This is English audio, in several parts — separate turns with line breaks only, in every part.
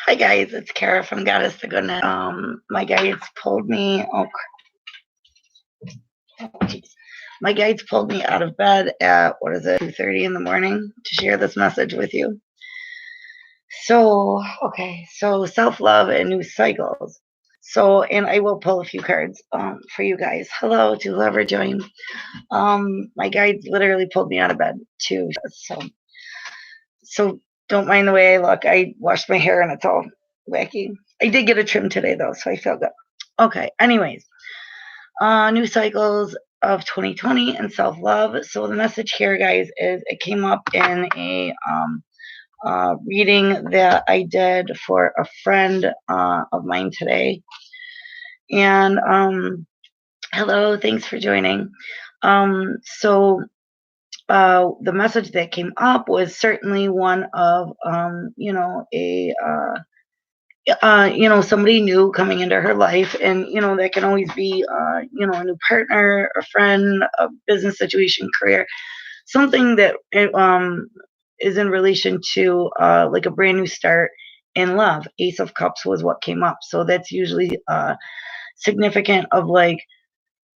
Hi guys, it's Kara from Goddess to Goodness. My guides pulled me. Geez. My guides pulled me out of bed at 2:30 in the morning to share this message with you. So self-love and new cycles. And I will pull a few cards for you guys. Hello to whoever joined. My guides literally pulled me out of bed too. So don't mind the way I look. I washed my hair and it's all wacky. I did get a trim today though, so I feel good. Okay, anyways, new cycles of 2020 and self-love. So the message here, guys, is it came up in a reading that I did for a friend of mine today. And hello, thanks for joining. The message that came up was certainly one of, somebody new coming into her life, and that can always be, a new partner, a friend, a business situation, career, something that is in relation to like a brand new start in love. Ace of Cups was what came up, so that's usually significant of like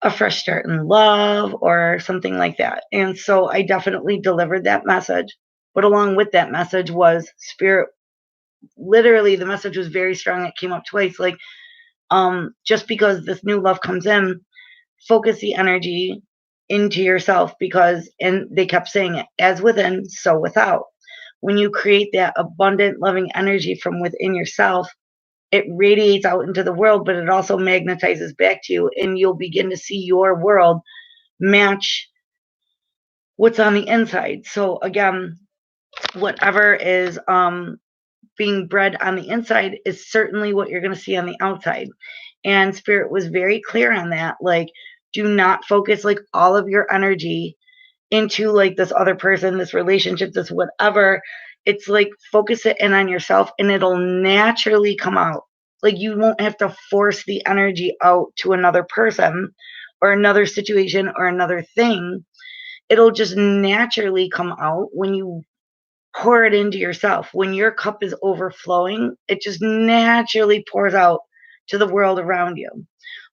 a fresh start in love or something like that. And so I definitely delivered that message. But along with that message was spirit. Literally, the message was very strong. It came up twice. Like, just because this new love comes in, focus the energy into yourself and they kept saying it, as within, so without. When you create that abundant, loving energy from within yourself, it radiates out into the world, but it also magnetizes back to you, and you'll begin to see your world match what's on the inside. So again, whatever is being bred on the inside is certainly what you're going to see on the outside. And spirit was very clear on that. Like, do not focus like all of your energy into like this other person, this relationship, this whatever. It's like focus it in on yourself and it'll naturally come out. Like, you won't have to force the energy out to another person or another situation or another thing. It'll just naturally come out when you pour it into yourself. When your cup is overflowing, it just naturally pours out to the world around you.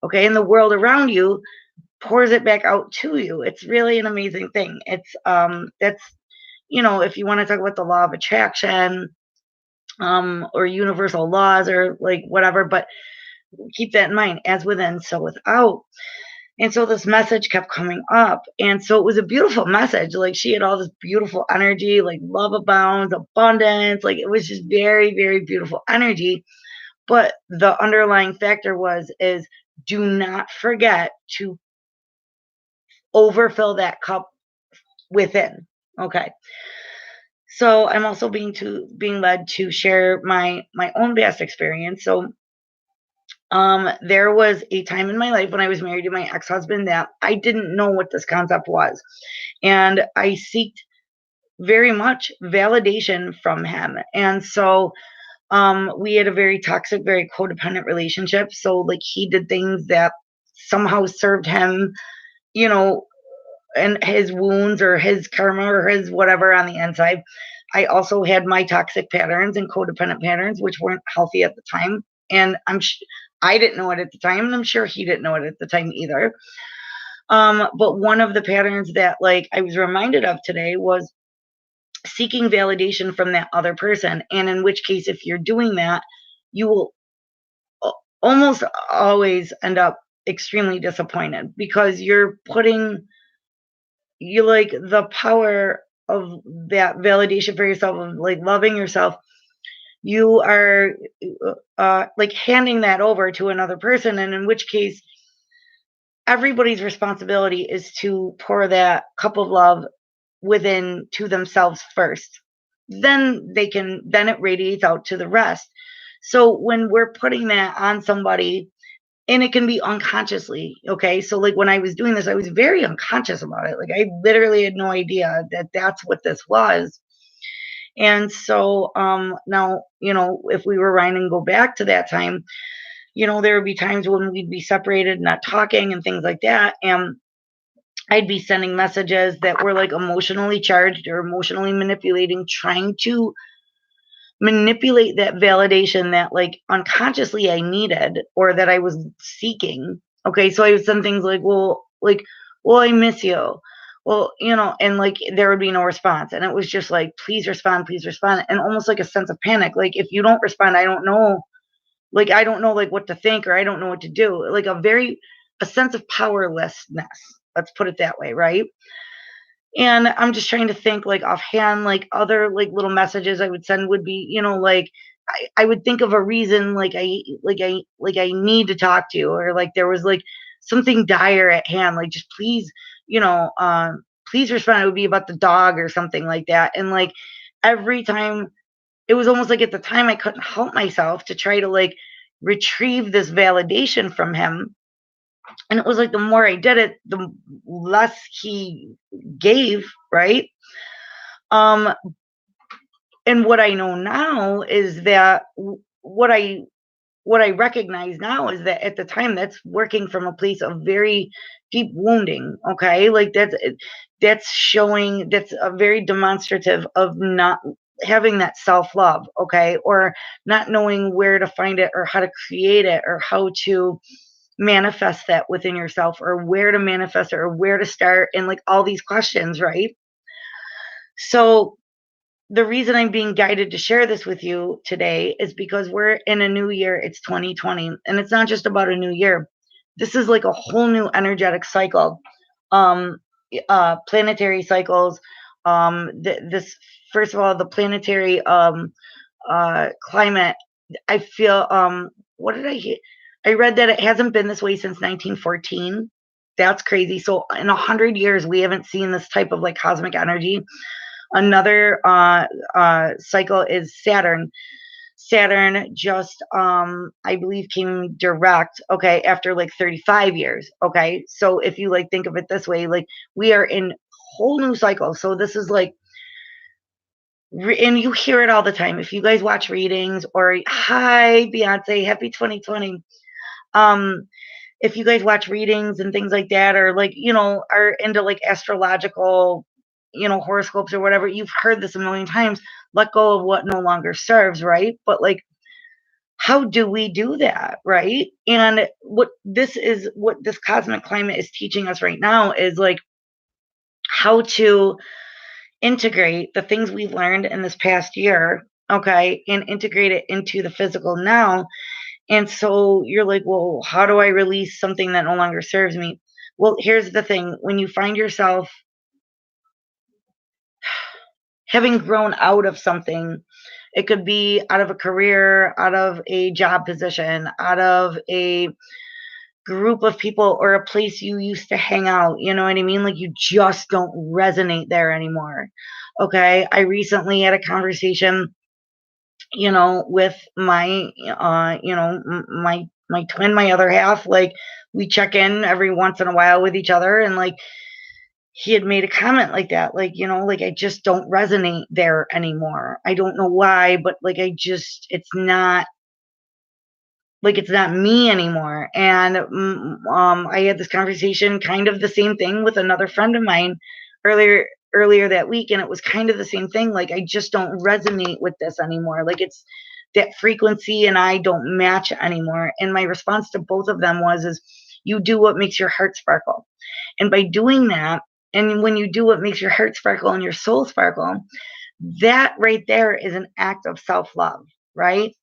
Okay. And the world around you pours it back out to you. It's really an amazing thing. It's that's if you want to talk about the law of attraction, or universal laws or like whatever, but keep that in mind, as within, so without. And so this message kept coming up. And so it was a beautiful message. Like, she had all this beautiful energy, like love abounds, abundance. Like, it was just very, very beautiful energy. But the underlying factor is do not forget to overfill that cup within. Okay. So I'm also being led to share my own past experience. So there was a time in my life when I was married to my ex-husband that I didn't know what this concept was. And I seeked very much validation from him. And so we had a very toxic, very codependent relationship. So like, he did things that somehow served him, you know, and his wounds or his karma or his whatever on the inside. I also had my toxic patterns and codependent patterns, which weren't healthy at the time. And I didn't know it at the time, and I'm sure he didn't know it at the time either. But one of the patterns that like I was reminded of today was seeking validation from that other person. And in which case, if you're doing that, you will almost always end up extremely disappointed, because you're putting like the power of that validation for yourself, of like loving yourself, you are like handing that over to another person. And in which case, everybody's responsibility is to pour that cup of love within to themselves first. Then it radiates out to the rest. So when we're putting that on somebody, and it can be unconsciously, okay? So like, when I was doing this, I was very unconscious about it. Like, I literally had no idea that that's what this was. And so now, if we rewind and go back to that time, there would be times when we'd be separated, not talking and things like that. And I'd be sending messages that were like emotionally charged or emotionally manipulating, trying to manipulate that validation that like unconsciously I needed or that I was seeking. Okay, so I would send things well, I miss you. Well, and like there would be no response. And it was just like, please respond, please respond. And almost like a sense of panic. Like if you don't respond, I don't know. Like I don't know like what to think, or I don't know what to do. Like a sense of powerlessness. Let's put it that way, right? And I'm just trying to think like offhand, like other like little messages I would send would be, like I would think of a reason like I need to talk to you, or like there was like something dire at hand, like just please, please respond. It would be about the dog or something like that. And like every time it was almost like at the time I couldn't help myself to try to like retrieve this validation from him. And it was like the more I did it, the less he gave, right? Um, and what I know now is that what I recognize now is that at the time that's working from a place of very deep wounding. Okay, like that's showing, that's a very demonstrative of not having that self-love. Okay, or not knowing where to find it or how to create it or how to manifest that within yourself, or where to manifest it, or where to start, and like all these questions, right? So the reason I'm being guided to share this with you today is because we're in a new year. It's 2020, and it's not just about a new year. This is like a whole new energetic cycle. Um, Planetary cycles. This First of all, the planetary climate. I feel what did I hear? I read that it hasn't been this way since 1914. That's crazy. So in 100 years, we haven't seen this type of like cosmic energy. Another cycle is Saturn. Saturn just, I believe, came direct, okay, after like 35 years. Okay, so if you like think of it this way, like we are in whole new cycle. So this is like, and you hear it all the time. If you guys watch readings, or hi Beyonce, happy 2020. Um, if you guys watch readings and things like that, or like, are into like astrological, horoscopes or whatever, you've heard this a million times. Let go of what no longer serves, right? But like, how do we do that, right? And what this cosmic climate is teaching us right now is like how to integrate the things we've learned in this past year, okay, and integrate it into the physical now. And so you're like, well, how do I release something that no longer serves me? Well, here's the thing. When you find yourself having grown out of something, it could be out of a career, out of a job position, out of a group of people, or a place you used to hang out. You know what I mean? Like you just don't resonate there anymore. Okay. I recently had a conversation, with my, my twin, my other half. Like we check in every once in a while with each other, and like he had made a comment like that, like, like I just don't resonate there anymore. I don't know why, but like it's not me anymore. And I had this conversation, kind of the same thing, with another friend of mine earlier that week, and it was kind of the same thing. Like I just don't resonate with this anymore. Like it's that frequency and I don't match anymore. And my response to both of them is you do what makes your heart sparkle. And by doing that, and when you do what makes your heart sparkle and your soul sparkle, that right there is an act of self-love, right?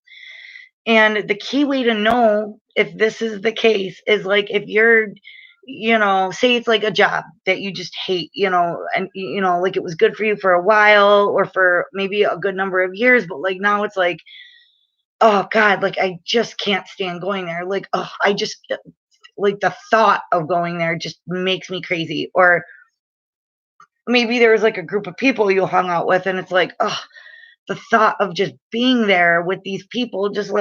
And the key way to know if this is the case is like if you're, say it's like a job that you just hate, and like it was good for you for a while, or for maybe a good number of years, but like now it's like, oh God, like I just can't stand going there. Like, oh, I just like the thought of going there just makes me crazy. Or maybe there was like a group of people you hung out with, and it's like, oh, the thought of just being there with these people just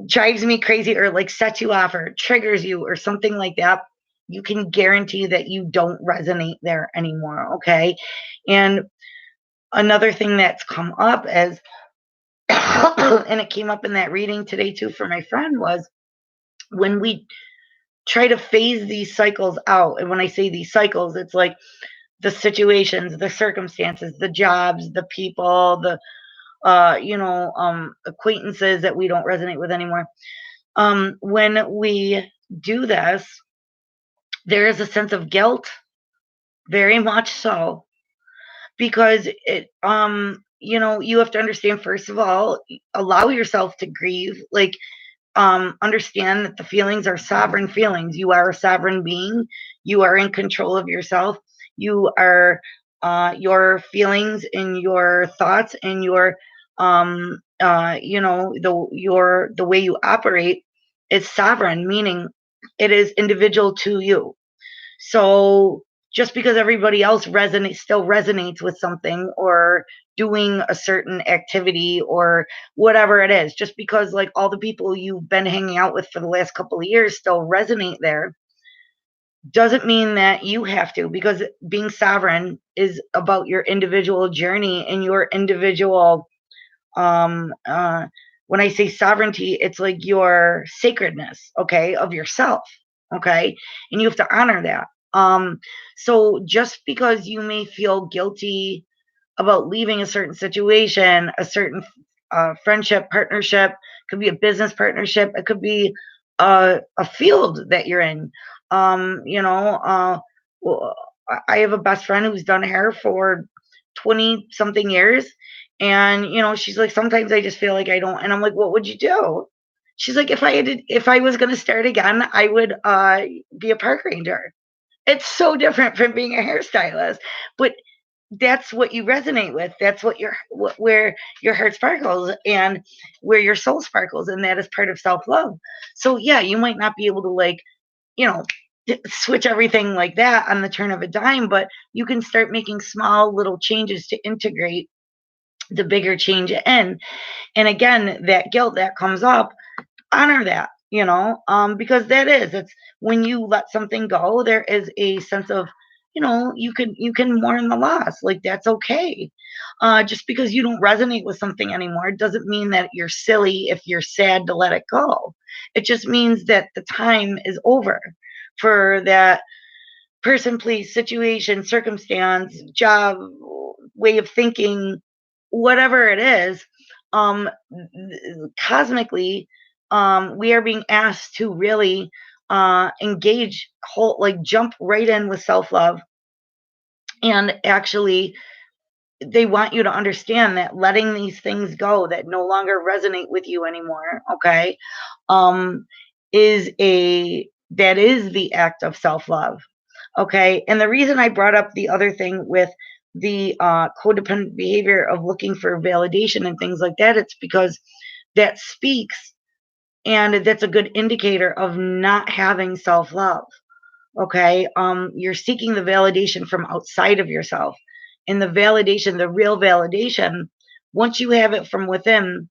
drives me crazy, or like sets you off, or triggers you, or something like that. You can guarantee that you don't resonate there anymore. Okay. And another thing that's come up is, and it came up in that reading today too for my friend, was when we try to phase these cycles out. And when I say these cycles, it's like the situations, the circumstances, the jobs, the people, the acquaintances that we don't resonate with anymore. When we do this, there is a sense of guilt, very much so, because you have to understand, first of all, allow yourself to grieve. Like, understand that the feelings are sovereign feelings. You are a sovereign being. You are in control of yourself. You are your feelings and your thoughts and your the way you operate is sovereign, meaning it is individual to you. So just because everybody else still resonates with something, or doing a certain activity or whatever it is, just because like all the people you've been hanging out with for the last couple of years still resonate there, doesn't mean that you have to, because being sovereign is about your individual journey and your individual um uh when I say sovereignty, it's like your sacredness, okay, of yourself, okay, and you have to honor that. So just because you may feel guilty about leaving a certain situation, a certain friendship, partnership, could be a business partnership, it could be a field that you're in. Well, I have a best friend who's done hair for 20 something years. And, she's like, sometimes I just feel like I don't. And I'm like, what would you do? She's like, if I was going to start again, I would be a park ranger. It's so different from being a hairstylist, but that's what you resonate with. That's where your heart sparkles and where your soul sparkles, and that is part of self love. So yeah, you might not be able to like you know switch everything like that on the turn of a dime, but you can start making small little changes to integrate the bigger change in. And again, that guilt that comes up, honor that, because it's when you let something go, there is a sense of, you can mourn the loss. Like, that's okay. Just because you don't resonate with something anymore doesn't mean that you're silly if you're sad to let it go. It just means that the time is over for that person, place, situation, circumstance, job, way of thinking, whatever it is. Cosmically, we are being asked to really engage, like jump right in with self love. And actually, they want you to understand that letting these things go that no longer resonate with you anymore, okay, um, that is the act of self love. Okay. And the reason I brought up the other thing with the codependent behavior of looking for validation and things like that, it's because that speaks, and that's a good indicator of not having self love. Okay. You're seeking the validation from outside of yourself. And the real validation, once you have it from within,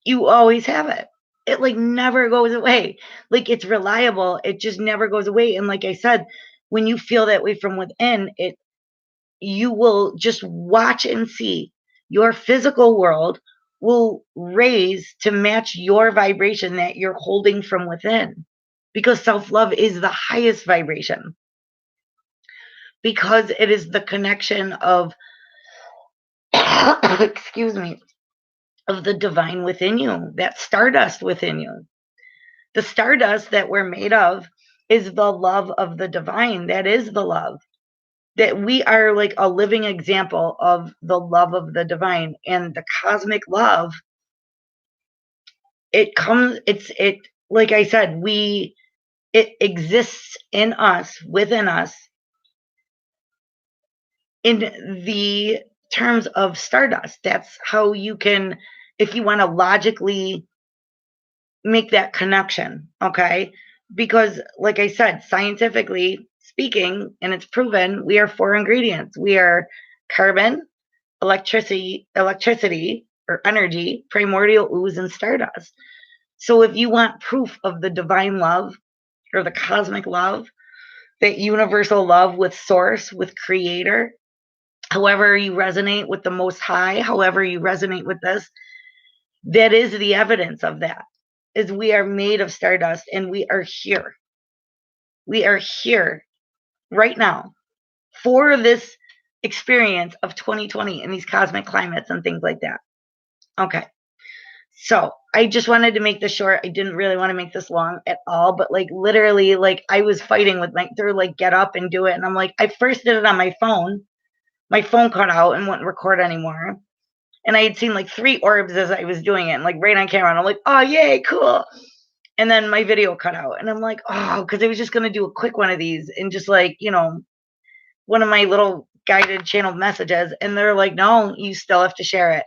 you always have it. It like never goes away. Like, it's reliable. It just never goes away. And like I said, when you feel that way from within, you will just watch and see your physical world will raise to match your vibration that you're holding from within. Because self-love is the highest vibration. Because it is the connection of excuse me, of the divine within you, that stardust within you. The stardust that we're made of is the love of the divine. That is the love. That we are like a living example of the love of the divine. And the cosmic love, it like I said, it exists in us, within us, in the terms of stardust. That's how you can, if you want to logically make that connection, okay? Because, like I said, scientifically speaking, and it's proven, we are four ingredients. We are carbon, electricity or energy, primordial ooze, and stardust. So if you want proof of the divine love or the cosmic love, that universal love with source, with creator, however you resonate with the most high, however you resonate with this, that is the evidence of that, is we are made of stardust, and we are here. We are here right now for this experience of 2020 and these cosmic climates and things like that. Okay. So I just wanted to make this short. I didn't really want to make this long at all, but like literally, like I was fighting with they're like, get up and do it. And I'm like, I first did it on my phone. My phone cut out and wouldn't record anymore. And I had seen like 3 orbs as I was doing it, and like right on camera. And I'm like, oh, yay, cool. And then my video cut out. And I'm like, oh, because I was just going to do a quick one of these and just like, one of my little guided channel messages. And they're like, no, you still have to share it.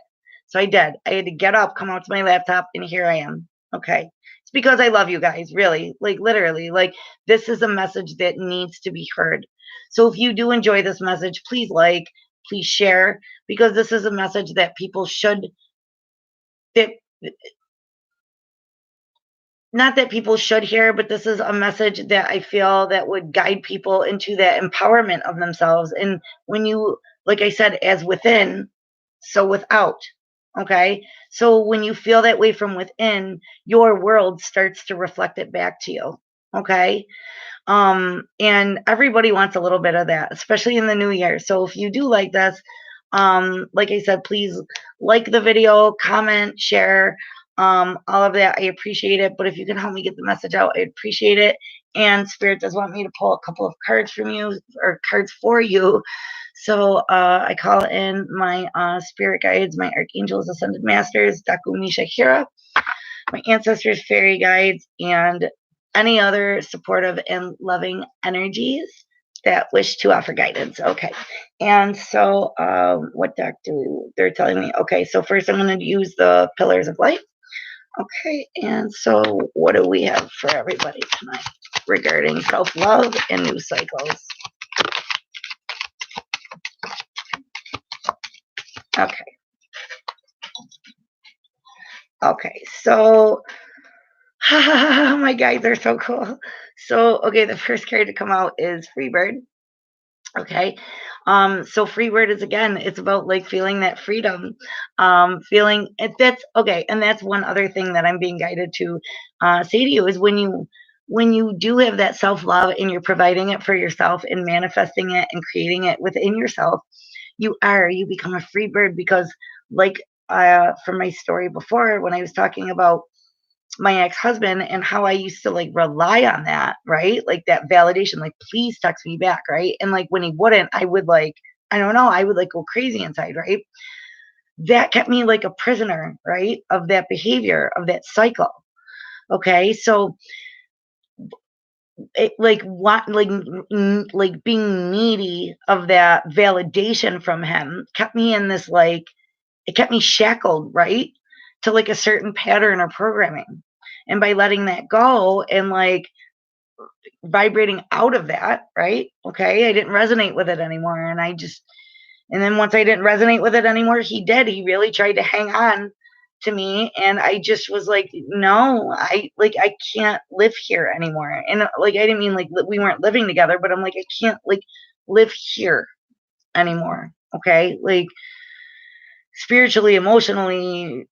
So I did. I had to get up, come out to my laptop, and here I am. Okay. It's because I love you guys, really. Like, literally. Like, this is a message that needs to be heard. So if you do enjoy this message, please please share, because this is a message that people should, that not that people should hear, but this is a message that I feel that would guide people into that empowerment of themselves. And when you, like I said, as within, so without. Okay. So when you feel that way from within, your world starts to reflect it back to you. Okay. And everybody wants a little bit of that, especially in the new year. So if you do like this, like I said, please like the video, comment, share, all of that. I appreciate it. But if you can help me get the message out, I appreciate it. And Spirit does want me to pull a couple of cards from you, or cards for you. So I call in my spirit guides, my archangels, ascended masters, Daku Misha Hira, my ancestors, fairy guides, and any other supportive and loving energies that wish to offer guidance. Okay. And so what deck they're telling me? Okay, so first I'm going to use the Pillars of Light. Okay, and so what do we have for everybody tonight regarding self-love and new cycles? Okay. Okay, so my guides are so cool. So, okay, the first card to come out is Freebird. Okay. So Freebird is, again, it's about like feeling that freedom, feeling it. That's okay. And that's one other thing that I'm being guided to say to you is when you do have that self-love and you're providing it for yourself and manifesting it and creating it within yourself, you become a free bird. Because like from my story before, when I was talking about my ex-husband and how I used to like rely on that, right? Like that validation, like, please text me back, right? And like when he wouldn't, I would like, I don't know, I would like go crazy inside, right? That kept me like a prisoner, right? Of that behavior, of that cycle. Okay. So it, like what, like being needy of that validation from him kept me in this, like, it kept me shackled, right? To like a certain pattern or programming. And by letting that go and like vibrating out of that, right? Okay, I didn't resonate with it anymore. And then once I didn't resonate with it anymore, he really tried to hang on to me. And I just was like, no, I can't live here anymore. And like, I didn't mean like we weren't living together, but I'm like, I can't like live here anymore. Okay. Like, spiritually, emotionally,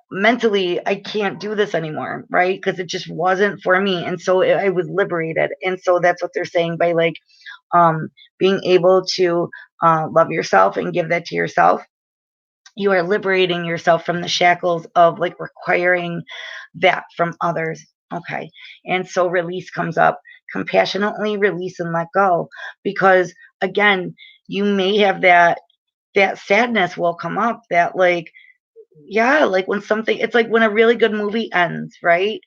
mentally, I can't do this anymore, right? Because it just wasn't for me. And so I was liberated. And so that's what they're saying by like being able to love yourself and give that to yourself. You are liberating yourself from the shackles of like requiring that from others. Okay. And so release comes up. Compassionately release and let go. Because again, you may have that sadness will come up, that like, yeah, like when something, it's like when a really good movie ends, right?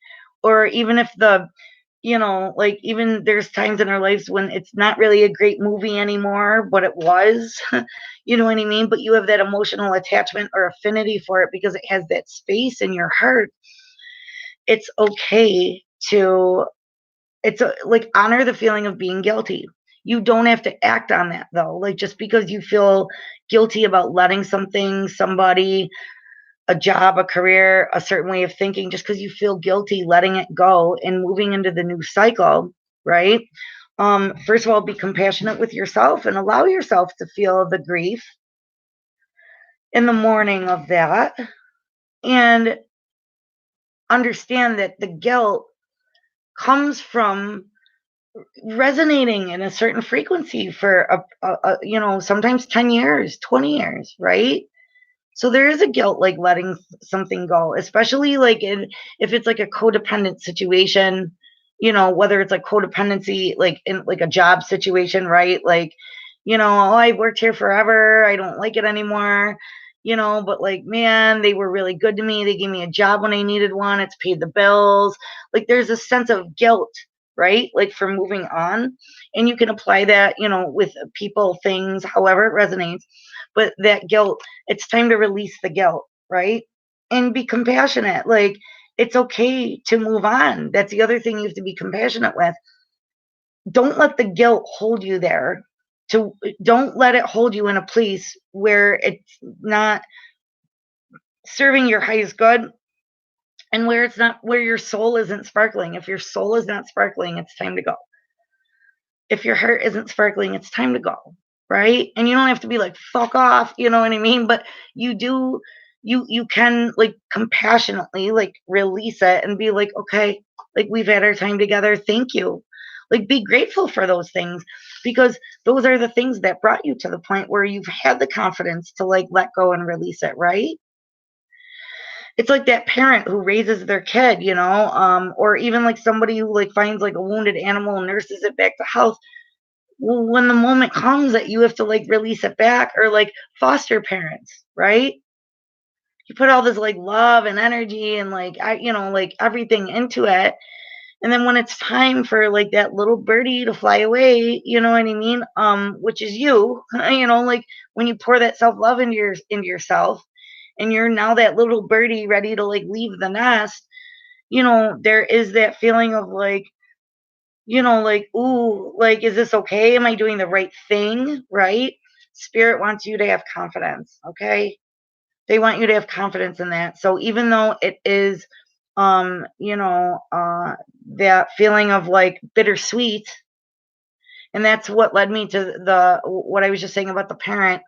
Or even if like, even there's times in our lives when it's not really a great movie anymore, but it was, you know what I mean? But you have that emotional attachment or affinity for it because it has that space in your heart. It's okay to, like, honor the feeling of being guilty. You don't have to act on that though. Like, just because you feel guilty about letting something, somebody, a job, a career, a certain way of thinking, just because you feel guilty letting it go and moving into the new cycle, right? First of all, be compassionate with yourself and allow yourself to feel the grief in the morning of that, and understand that the guilt comes from resonating in a certain frequency for sometimes 10 years, 20 years, right? So there is a guilt like letting something go, especially like if it's like a codependent situation, whether it's like codependency, like in like a job situation, right? Like, oh, I worked here forever. I don't like it anymore. But like, man, they were really good to me. They gave me a job when I needed one. It's paid the bills. Like there's a sense of guilt, right? Like for moving on. And you can apply that, with people, things, however it resonates. But that guilt, it's time to release the guilt, right? And be compassionate. Like it's okay to move on. That's the other thing you have to be compassionate with. Don't let the guilt hold you there. Don't let it hold you in a place where it's not serving your highest good and where it's not where your soul isn't sparkling. If your soul is not sparkling, it's time to go. If your heart isn't sparkling, it's time to go, right? And you don't have to be like, fuck off, you know what I mean? But you do, you can like compassionately like release it and be like, okay, like we've had our time together. Thank you. Like be grateful for those things because those are the things that brought you to the point where you've had the confidence to like let go and release it, right? It's like that parent who raises their kid, or even like somebody who like finds like a wounded animal and nurses it back to health. Well, when the moment comes that you have to like release it back, or like foster parents, right? You put all this like love and energy and like like everything into it. And then when it's time for like that little birdie to fly away, you know what I mean? Which is you, like when you pour that self-love into yourself and you're now that little birdie ready to like leave the nest, there is that feeling of like, like, ooh, like, is this okay? Am I doing the right thing? Right? Spirit wants you to have confidence. Okay. They want you to have confidence in that. So even though it is, that feeling of like bittersweet, and that's what led me to what I was just saying about the parent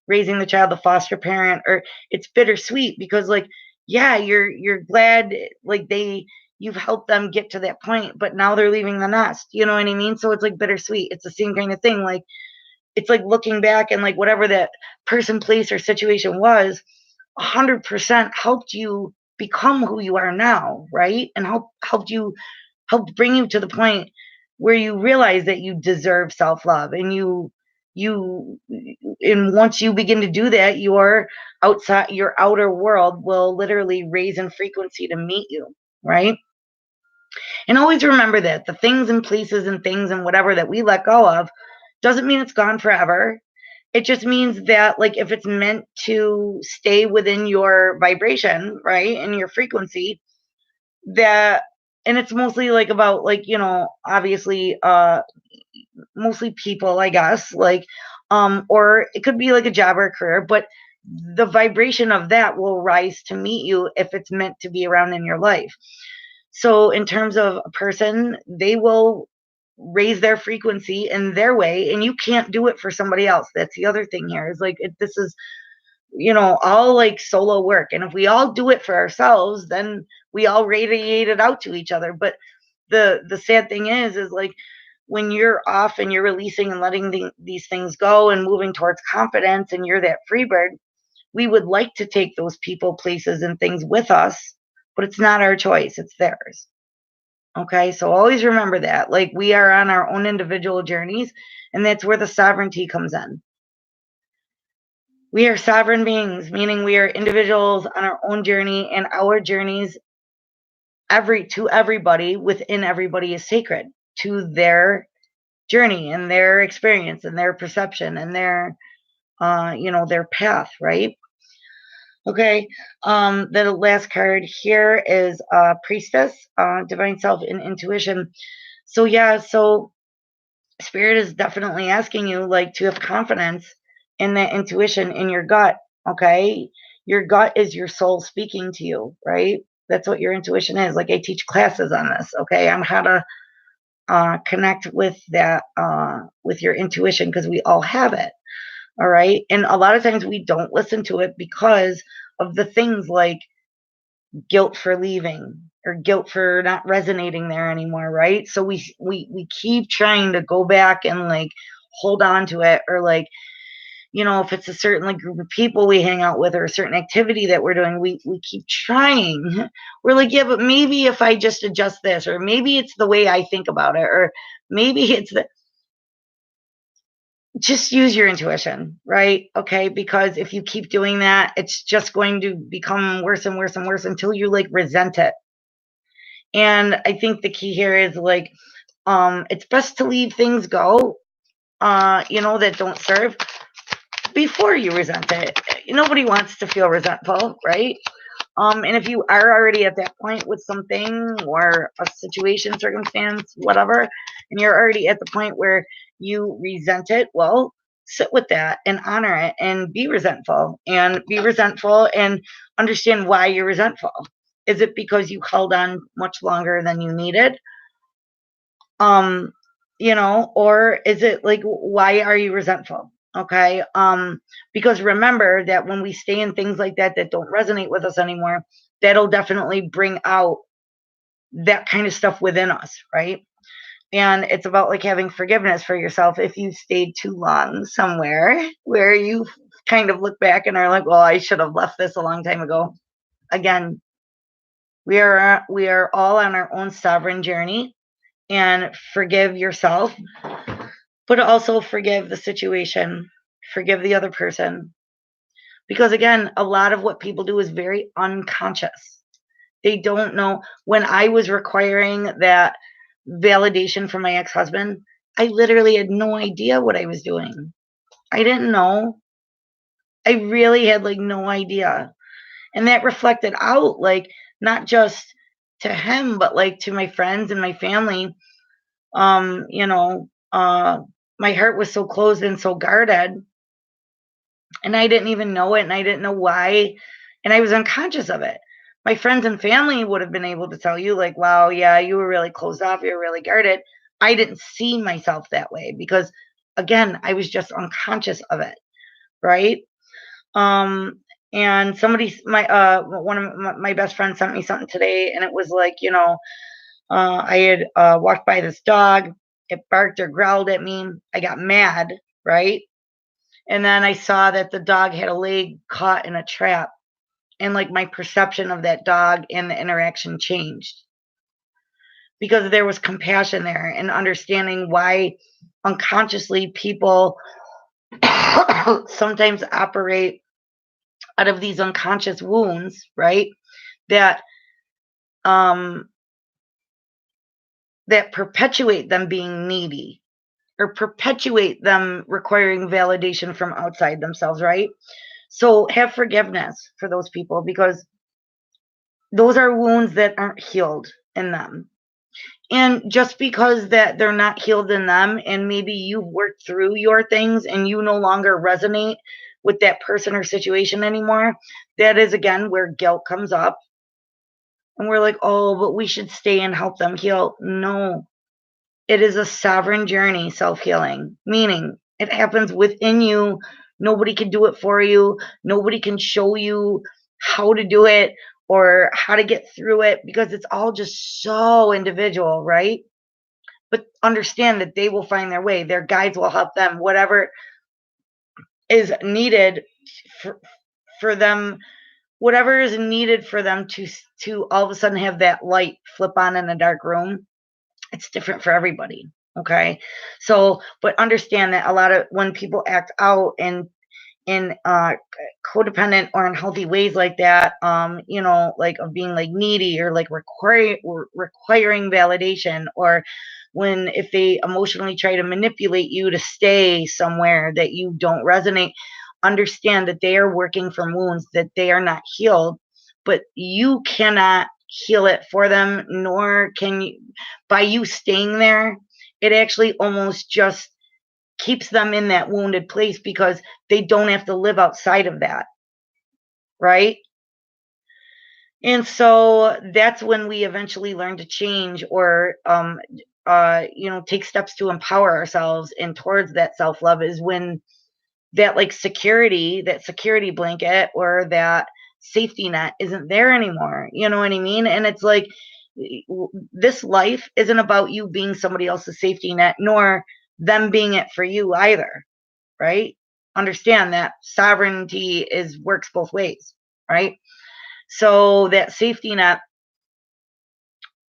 raising the child, the foster parent, or it's bittersweet because like, yeah, you're glad like you've helped them get to that point, but now they're leaving the nest. You know what I mean? So it's like bittersweet. It's the same kind of thing. Like it's like looking back and like whatever that person, place, or situation was, 100% helped you become who you are now, right? And helped bring you to the point where you realize that you deserve self-love, and you and once you begin to do that, your outer world will literally raise in frequency to meet you, right? And always remember that the things and places and things and whatever that we let go of doesn't mean it's gone forever. It just means that like if it's meant to stay within your vibration, right, and your frequency, that and it's mostly like about like, obviously mostly people, I guess, like or it could be like a job or a career, but the vibration of that will rise to meet you if it's meant to be around in your life. So in terms of a person, they will raise their frequency in their way, and you can't do it for somebody else. That's the other thing here is like this is all like solo work, and if we all do it for ourselves, then we all radiate it out to each other. But the sad thing is like when you're off and you're releasing and letting these things go and moving towards confidence and you're that free bird, we would like to take those people, places, and things with us, but it's not our choice, it's theirs. Okay, so always remember that. Like we are on our own individual journeys, and that's where the sovereignty comes in. We are sovereign beings, meaning we are individuals on our own journey, and our journeys to everybody within everybody is sacred to their journey and their experience and their perception and their their path, right? Okay. The last card here is Priestess, divine self and intuition. So yeah, so spirit is definitely asking you like to have confidence in that intuition in your gut. Okay. Your gut is your soul speaking to you, right? That's what your intuition is. Like I teach classes on this, okay, on how to connect with that, with your intuition, because we all have it. All right. And a lot of times we don't listen to it because of the things like guilt for leaving, or guilt for not resonating there anymore, right? So we keep trying to go back and like hold on to it, or like, if it's a certain like group of people we hang out with or a certain activity that we're doing, we keep trying. We're like, yeah, but maybe if I just adjust this, or maybe it's the way I think about it, or maybe it's the just use your intuition, right? Okay, because if you keep doing that, it's just going to become worse and worse and worse until you like resent it. And I think the key here is like, it's best to leave things go, that don't serve before you resent it. Nobody wants to feel resentful, right? And if you are already at that point with something or a situation, circumstance, whatever, and you're already at the point where you resent it, well, sit with that and honor it and be resentful and understand why you're resentful. Is it because you held on much longer than you needed? Or is it like, why are you resentful? Okay. Because remember that when we stay in things like that that don't resonate with us anymore, that'll definitely bring out that kind of stuff within us, right? And it's about like having forgiveness for yourself if you stayed too long somewhere where you kind of look back and are like, well, I should have left this a long time ago. Again, we are all on our own sovereign journey, and forgive yourself, but also forgive the situation, forgive the other person. Because again, a lot of what people do is very unconscious. They don't know. When I was requiring that validation from my ex husband, I literally had no idea what I was doing. I didn't know. I really had like no idea. And that reflected out, like, not just to him, but like to my friends and my family. um you know uh my heart was so closed and so guarded, and I didn't even know it, and I didn't know why, and I was unconscious of it. My friends and family would have been able to tell you like, wow, yeah, you were really closed off, you were really guarded. I didn't see myself that way because, again, I was just unconscious of it, right? And somebody, my one of my best friends sent me something today, and it was like, I had walked by this dog. It barked or growled at me. I got mad, right? And then I saw that the dog had a leg caught in a trap. And like my perception of that dog and the interaction changed because there was compassion there and understanding why unconsciously people sometimes operate out of these unconscious wounds, right? That um that perpetuate them being needy, or perpetuate them requiring validation from outside themselves, right? So have forgiveness for those people because those are wounds that aren't healed in them. And just because that they're not healed in them, and maybe you've worked through your things and you no longer resonate with that person or situation anymore, that is again where guilt comes up. And we're like, oh, but we should stay and help them heal. No, it is a sovereign journey, self healing, meaning it happens within you. Nobody can do it for you. Nobody can show you how to do it or how to get through it because it's all just so individual, right? But understand that they will find their way. Their guides will help them, whatever is needed for, for them, whatever is needed for them to all of a sudden have that light flip on in a dark room. It's different for everybody. Okay. So, but understand that a lot of when people act out in codependent or unhealthy ways like that, like of being like needy or like requiring validation, or when if they emotionally try to manipulate you to stay somewhere that you don't resonate, understand that they are working from wounds that they are not healed, but you cannot heal it for them, nor can you by you staying there. It actually almost just keeps them in that wounded place because they don't have to live outside of that, right? And so that's when we eventually learn to change, or take steps to empower ourselves and towards that self-love, is when that like security, that security blanket, or that safety net isn't there anymore. You know what I mean? And it's like, this life isn't about you being somebody else's safety net, nor them being it for you either, right? Understand that sovereignty is works both ways, right? So that safety net,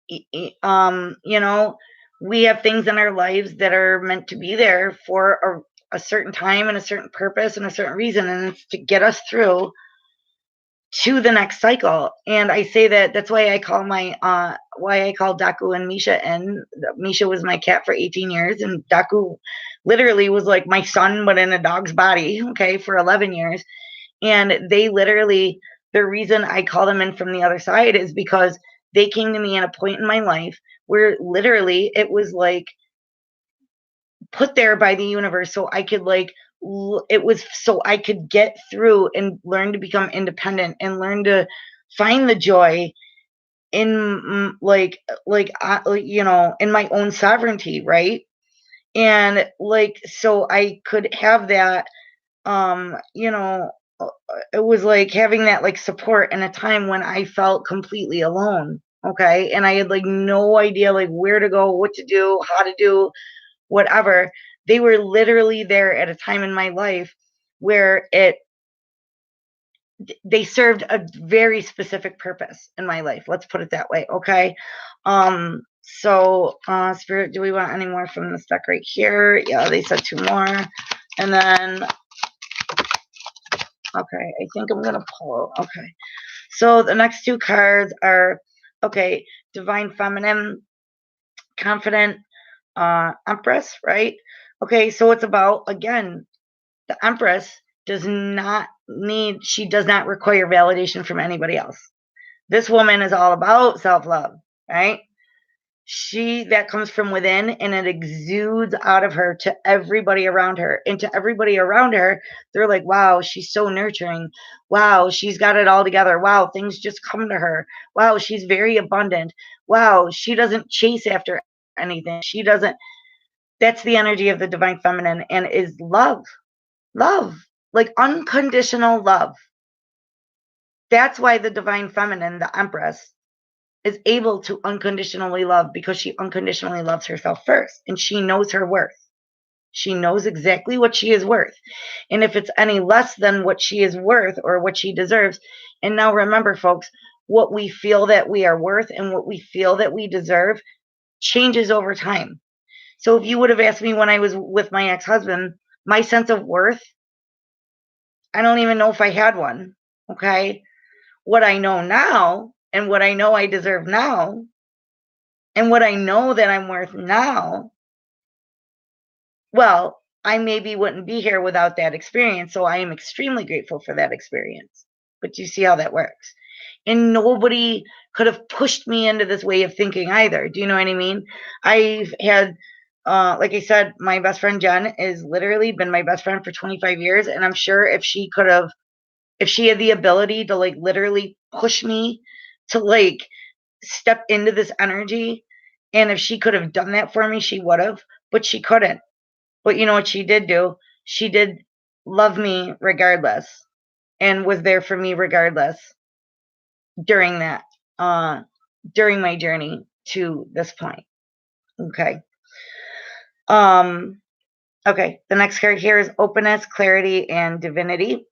you know, we have things in our lives that are meant to be there for a certain time and a certain purpose and a certain reason, and it's to get us through to the next cycle. And I say that that's why I call why I call Daku and Misha in. Misha was my cat for 18 years, and Daku literally was like my son, but in a dog's body, okay, for 11 years. And they literally, the reason I call them in from the other side is because they came to me at a point in my life where literally it was like put there by the universe so I could like it was so I could get through and learn to become independent and learn to find the joy in you know, in my own sovereignty, right? And like so I could have that you know, it was like having that like support in a time when I felt completely alone, okay? And I had like no idea like where to go, what to do, how to do whatever. They were literally there at a time in my life where they served a very specific purpose in my life. Let's put it that way, okay? So Spirit, do we want any more from this deck right here? Yeah, they said 2 more. And then okay, I think I'm gonna pull. Okay. So the next 2 cards are okay, Divine Feminine, Confident, Empress, right? Okay, so it's about again, the Empress she does not require validation from anybody else. This woman is all about self-love, right? That comes from within and it exudes out of her to everybody around her. And to everybody around her, they're like, wow, she's so nurturing. Wow, she's got it all together. Wow, things just come to her. Wow, she's very abundant. Wow, she doesn't chase after anything. She doesn't. That's the energy of the divine feminine and is love. Love. Like unconditional love. That's why the divine feminine, the empress, is able to unconditionally love because she unconditionally loves herself first and she knows her worth. She knows exactly what she is worth. And if it's any less than what she is worth or what she deserves, and now remember, folks, what we feel that we are worth and what we feel that we deserve changes over time. So if you would have asked me when I was with my ex-husband, my sense of worth, I don't even know if I had one. Okay. What I know now and what I know I deserve now and what I know that I'm worth now, well, I maybe wouldn't be here without that experience. So I am extremely grateful for that experience. But you see how that works. And nobody could have pushed me into this way of thinking either. Do you know what I mean? I've had, like I said, my best friend Jen has literally been my best friend for 25 years. And I'm sure if she had the ability to like literally push me to like step into this energy, and if she could have done that for me, she would have, but she couldn't. But you know what she did do? She did love me regardless and was there for me regardless during that, uh, during my journey to this point. Okay. Um, okay. The next card here is openness, clarity, and divinity.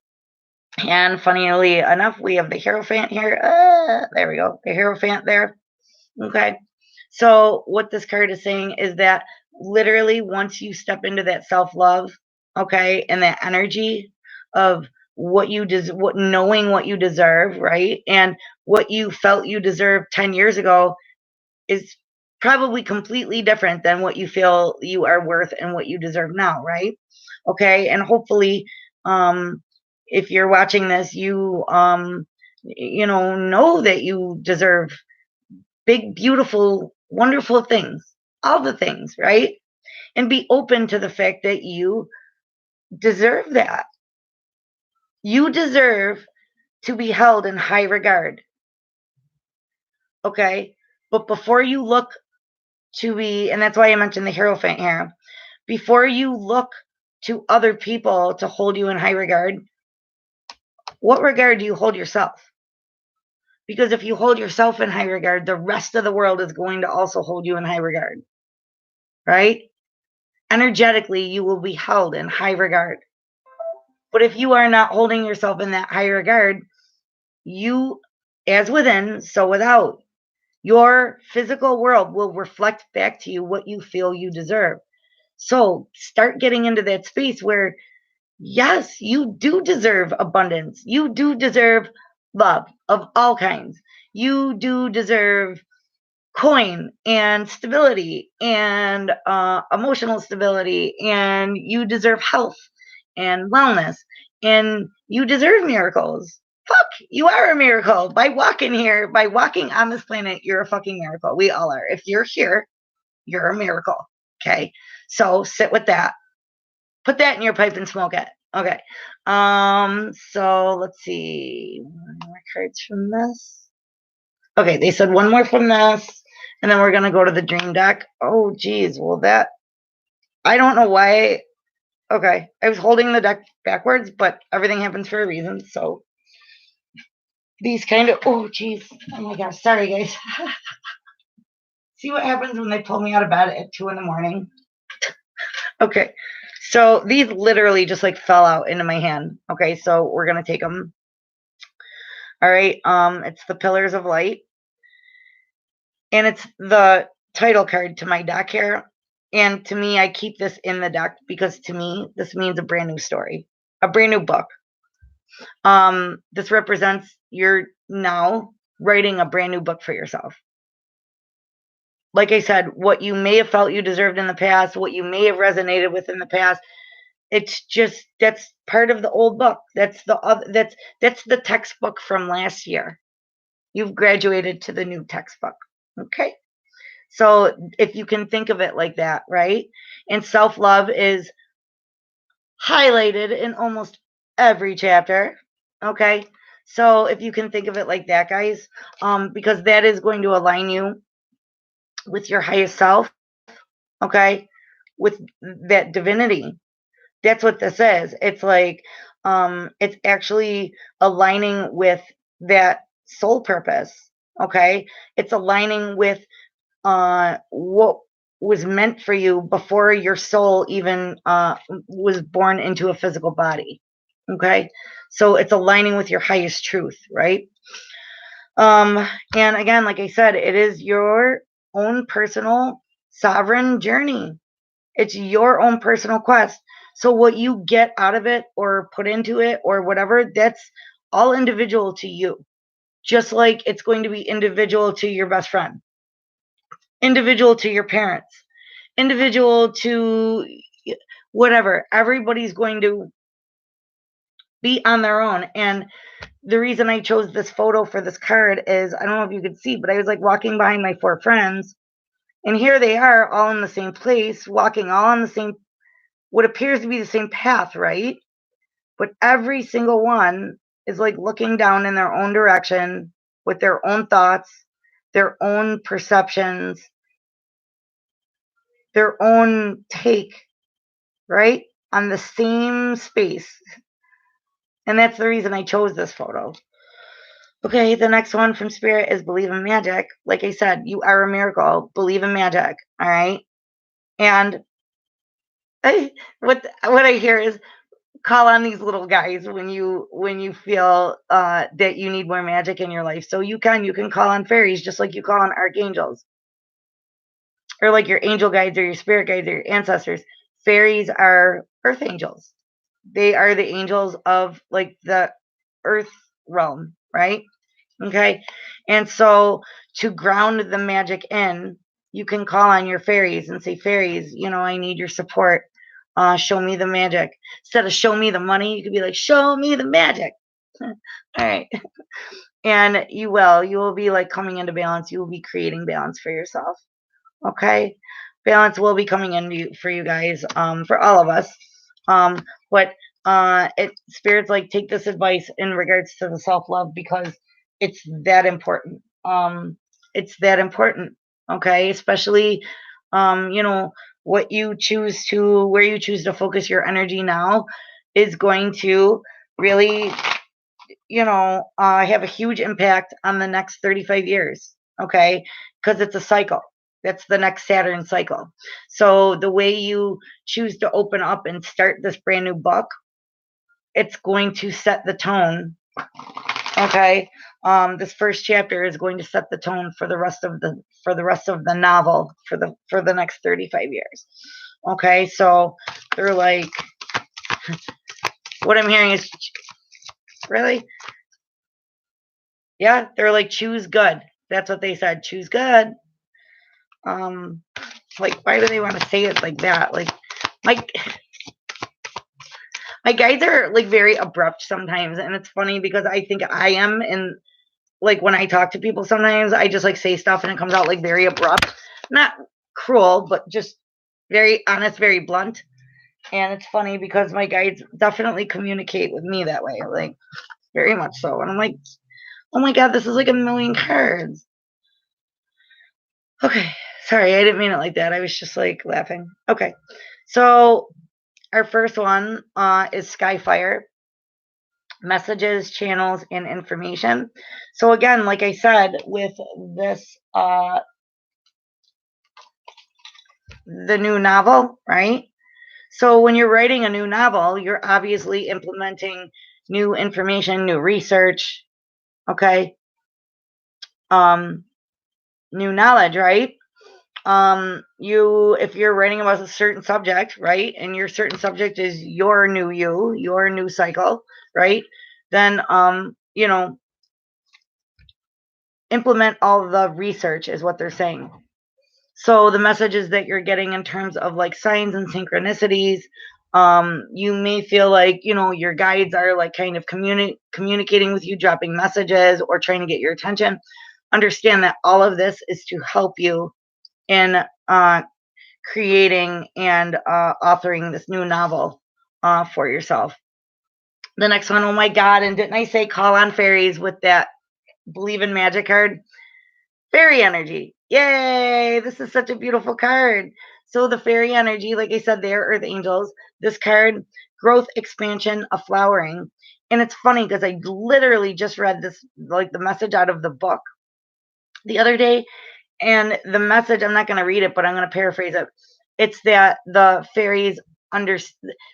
And funnily enough, we have the Hierophant here. There we go. The Hierophant there. Okay. So what this card is saying is that literally once you step into that self-love, okay, and that energy of knowing what you deserve, right? And what you felt you deserved 10 years ago is probably completely different than what you feel you are worth and what you deserve now, right? Okay? And hopefully if you're watching this, you know that you deserve big, beautiful, wonderful things, all the things, right? And be open to the fact that you deserve that. You deserve to be held in high regard. Okay. But before you look and that's why I mentioned the Hierophant here, before you look to other people to hold you in high regard, what regard do you hold yourself? Because if you hold yourself in high regard, the rest of the world is going to also hold you in high regard, right? Energetically, you will be held in high regard. But if you are not holding yourself in that high regard, you, as within, so without, your physical world will reflect back to you what you feel you deserve. So start getting into that space where, yes, you do deserve abundance. You do deserve love of all kinds. You do deserve coin and stability and emotional stability, and you deserve health and wellness, and you deserve miracles. Fuck, you are a miracle. By walking here, by walking on this planet, you're a fucking miracle. We all are. If you're here, you're a miracle. Okay, so sit with that. Put that in your pipe and smoke it. Okay. So let's see. One more cards from this. Okay, they said one more from this, and then we're gonna go to the dream deck. Oh geez, well that, I don't know why. Okay, I was holding the deck backwards, but everything happens for a reason. So these kind of, oh geez, oh my gosh, sorry guys. See what happens when they pull me out of bed at 2 in the morning. Okay, so these literally just like fell out into my hand. Okay, so we're gonna take them. All right, it's the Pillars of Light, and it's the title card to my deck here. And to me, I keep this in the deck because to me, this means a brand new story, a brand new book. This represents you're now writing a brand new book for yourself. Like I said, what you may have felt you deserved in the past, what you may have resonated with in the past, it's just, that's part of the old book. That's the textbook from last year. You've graduated to the new textbook. Okay. So if you can think of it like that, right? And self-love is highlighted in almost every chapter. Okay. So if you can think of it like that, guys, because that is going to align you with your highest self. Okay. With that divinity. That's what this is. It's like, it's actually aligning with that soul purpose. Okay. It's aligning with what was meant for you before your soul even was born into a physical body. Okay, so it's aligning with your highest truth, right? And again, like I said, it is your own personal sovereign journey. It's your own personal quest. So what you get out of it or put into it or whatever, that's all individual to you. Just like it's going to be individual to your best friend, individual to your parents, individual to whatever. Everybody's going to be on their own. And the reason I chose this photo for this card is, I don't know if you could see, but I was like walking behind my 4 friends, and here they are all in the same place, walking all on the same, what appears to be the same path, right? But every single one is like looking down in their own direction with their own thoughts, their own perceptions, their own take, right? On the same space. And that's the reason I chose this photo. Okay, the next one from Spirit is believe in magic. Like I said, you are a miracle. Believe in magic. All right. And what I hear is call on these little guys when you feel that you need more magic in your life. So you can call on fairies just like you call on archangels, or like your angel guides or your spirit guides or your ancestors. Fairies are earth angels. They are the angels of like the earth realm, right? Okay. And so to ground the magic in, you can call on your fairies and say, fairies, I need your support. Show me the magic. Instead of show me the money, you could be like, show me the magic. All right. And you will be like coming into balance. You will be creating balance for yourself. Okay. Balance will be coming in for you guys, for all of us. But spirits like take this advice in regards to the self-love because it's that important. It's that important. Okay. Especially, where you choose to focus your energy now is going to really have a huge impact on the next 35 years, okay? Because it's a cycle. That's the next Saturn cycle. So the way you choose to open up and start this brand new book, it's going to set the tone, okay? This first chapter is going to set the tone for the rest of the novel for the next 35 years. Okay, so they're like, what I'm hearing is, really? Yeah, they're like, choose good. That's what they said, choose good. Like, why do they want to say it like that? Like, my guides are like very abrupt sometimes, and it's funny because I think I am, and like when I talk to people sometimes I just like say stuff and it comes out like very abrupt, not cruel, but just very honest, very blunt. And it's funny because my guides definitely communicate with me that way, like very much so. And I'm like, oh my God, this is like a million cards. Okay, sorry, I didn't mean it like that. I was just like laughing. Okay, so our first one is Skyfire Messages, Channels, and Information. So again, like I said, with this the new novel, right? So when you're writing a new novel, you're obviously implementing new information, new research, okay? New knowledge, right? If you're writing about a certain subject, right, and your certain subject is your new you, your new cycle, right, then implement all the research is what they're saying. So the messages that you're getting in terms of like signs and synchronicities, you may feel like your guides are like kind of communicating with you, dropping messages or trying to get your attention. Understand that all of this is to help you in creating and authoring this new novel for yourself. The next one, oh my God, and didn't I say call on fairies with that believe in magic card? Fairy energy. Yay! This is such a beautiful card. So the fairy energy, like I said, they're earth angels. This card, growth, expansion, a flowering. And it's funny because I literally just read this, like the message out of the book the other day. And the message, I'm not going to read it, but I'm going to paraphrase it. It's that the fairies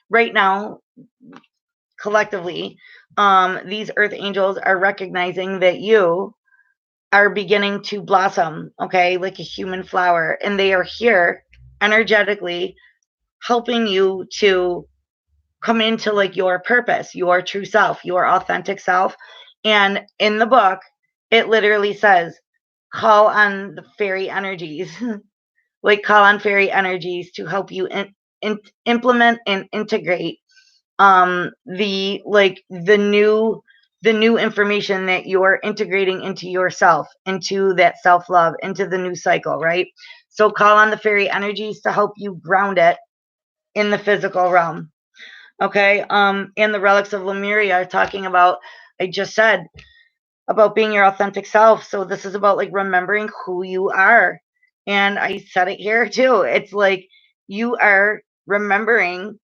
right now, collectively, these earth angels are recognizing that you are beginning to blossom, okay, like a human flower. And they are here energetically helping you to come into like your purpose, your true self, your authentic self. And in the book, it literally says, call on the fairy energies, like call on fairy energies to help you implement and integrate the new information that you're integrating into yourself, into that self-love, into the new cycle, right? So call on the fairy energies to help you ground it in the physical realm. Okay. And the relics of Lemuria talking about, I just said about being your authentic self. So this is about like remembering who you are. And I said it here too. It's like you are remembering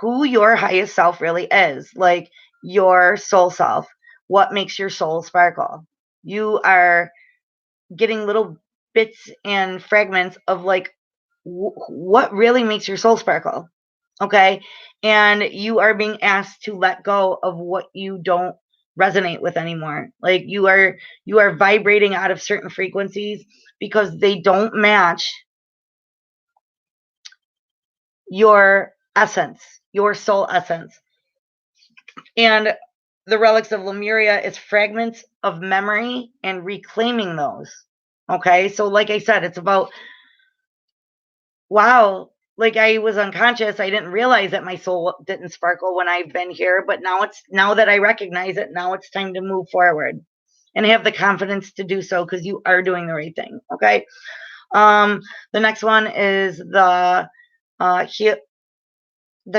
who your highest self really is, like your soul self, what makes your soul sparkle. You are getting little bits and fragments of like what really makes your soul sparkle. Okay. And you are being asked to let go of what you don't resonate with anymore. Like you are vibrating out of certain frequencies because they don't match your essence, your soul essence. And the relics of Lemuria is fragments of memory and reclaiming those. Okay. So, like I said, it's about, wow, like I was unconscious. I didn't realize that my soul didn't sparkle when I've been here. But now that I recognize it, now it's time to move forward and have the confidence to do so because you are doing the right thing. Okay. The next one is the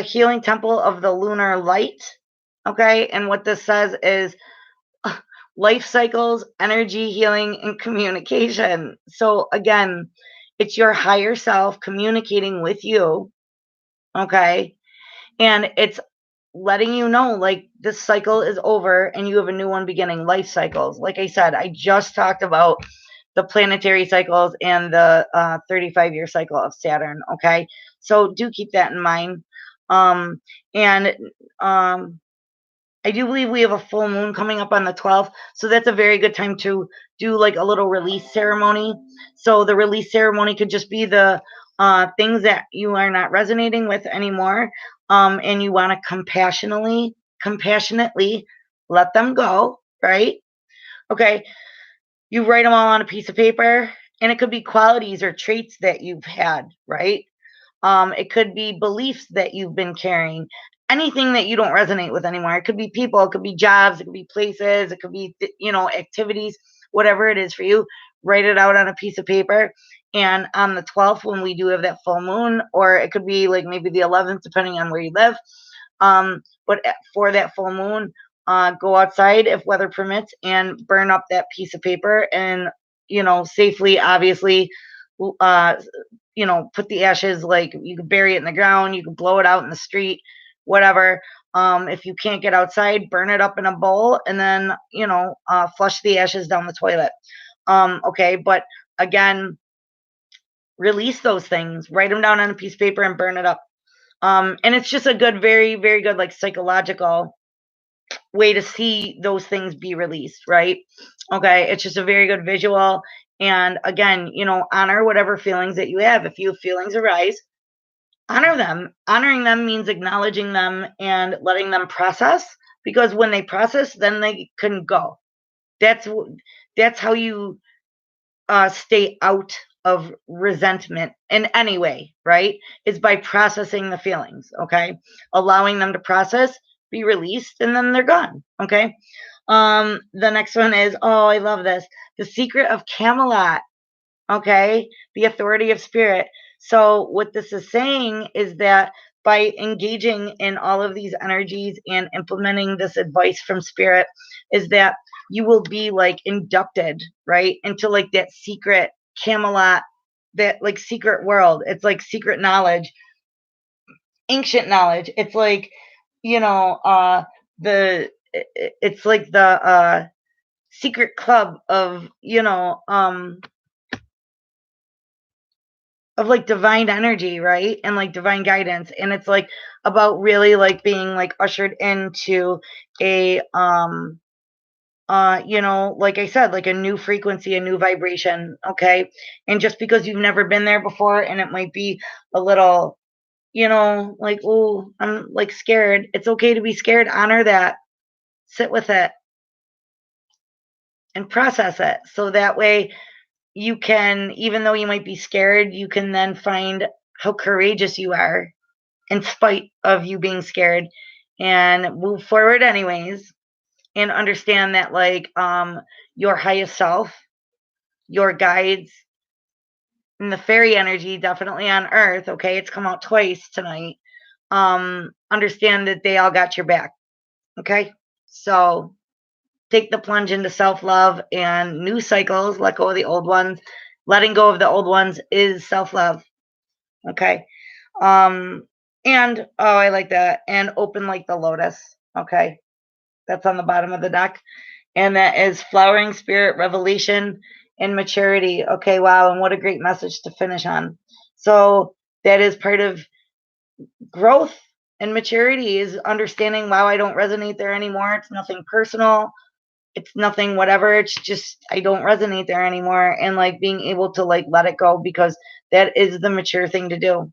healing temple of the lunar light. Okay. And what this says is life cycles, energy healing, and communication. So again, it's your higher self communicating with you. Okay. And it's letting you know, like, this cycle is over and you have a new one beginning. Life cycles. Like I said, I just talked about the planetary cycles and the 35-year cycle of Saturn. Okay. So do keep that in mind. Um, and I do believe we have a full moon coming up on the 12th. So that's a very good time to do like a little release ceremony. So the release ceremony could just be the things that you are not resonating with anymore. And you want to compassionately let them go, right? Okay. You write them all on a piece of paper, and it could be qualities or traits that you've had, right? It could be beliefs that you've been carrying, anything that you don't resonate with anymore. It could be people, it could be jobs, it could be places, it could be, activities, whatever it is for you. Write it out on a piece of paper. And on the 12th, when we do have that full moon, or it could be like maybe the 11th, depending on where you live. But for that full moon, go outside if weather permits and burn up that piece of paper and, safely, obviously, uh, put the ashes, like you can bury it in the ground, you can blow it out in the street, whatever. If you can't get outside, burn it up in a bowl and then, flush the ashes down the toilet. Okay. But again, release those things, write them down on a piece of paper and burn it up. And it's just a good, very, very good, like psychological way to see those things be released, right? Okay. It's just a very good visual. And again, honor whatever feelings that you have. If you have feelings arise, honor them. Honoring them means acknowledging them and letting them process, because when they process, then they can go. That's how you stay out of resentment in any way, right? Is by processing the feelings, okay? Allowing them to process, be released, and then they're gone, okay? The next one is, oh, I love this. The Secret of Camelot, okay? The Authority of Spirit. So what this is saying is that by engaging in all of these energies and implementing this advice from Spirit, is that you will be like inducted, right, into like that secret Camelot, that like secret world. It's like secret knowledge, ancient knowledge. It's like, the it's like the secret club of like divine energy, right? And like divine guidance. And it's like about really like being like ushered into a like I said, like a new frequency, a new vibration, okay? And just because you've never been there before and it might be a little, like, oh, I'm like scared. It's okay to be scared. Honor that. Sit with it and process it. So that way you can, even though you might be scared, you can then find how courageous you are in spite of you being scared, and move forward anyways, and understand that like your highest self, your guides, and the fairy energy definitely on earth, okay, it's come out twice tonight, understand that they all got your back, okay? So take the plunge into self-love and new cycles, let go of the old ones. Letting go of the old ones is self-love, okay? And oh, I like that. And open like the lotus, okay? That's on the bottom of the deck. And that is flowering spirit, revelation, and maturity. Okay, wow. And what a great message to finish on. So that is part of growth and maturity, is understanding, wow, I don't resonate there anymore. It's nothing personal. It's nothing whatever. It's just I don't resonate there anymore. And like being able to like let it go, because that is the mature thing to do.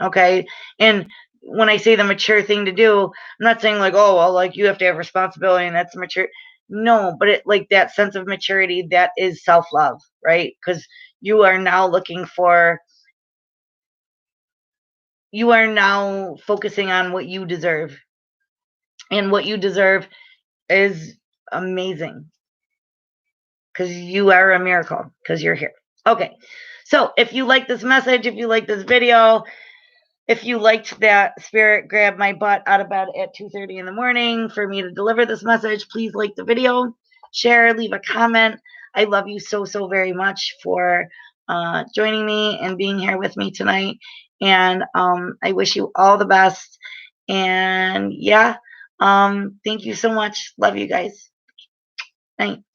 Okay. And when I say the mature thing to do, I'm not saying like, oh, well, like you have to have responsibility and that's mature. No, but it like that sense of maturity, that is self-love, right? Because you are now focusing on what you deserve. And what you deserve is amazing, because you are a miracle, because you're here. Okay. So if you like this message, if you like this video, if you liked that Spirit grabbed my butt out of bed at 2:30 in the morning for me to deliver this message, please like the video, share, leave a comment. I love you so, so very much for joining me and being here with me tonight. And I wish you all the best. And yeah, thank you so much. Love you guys. Night.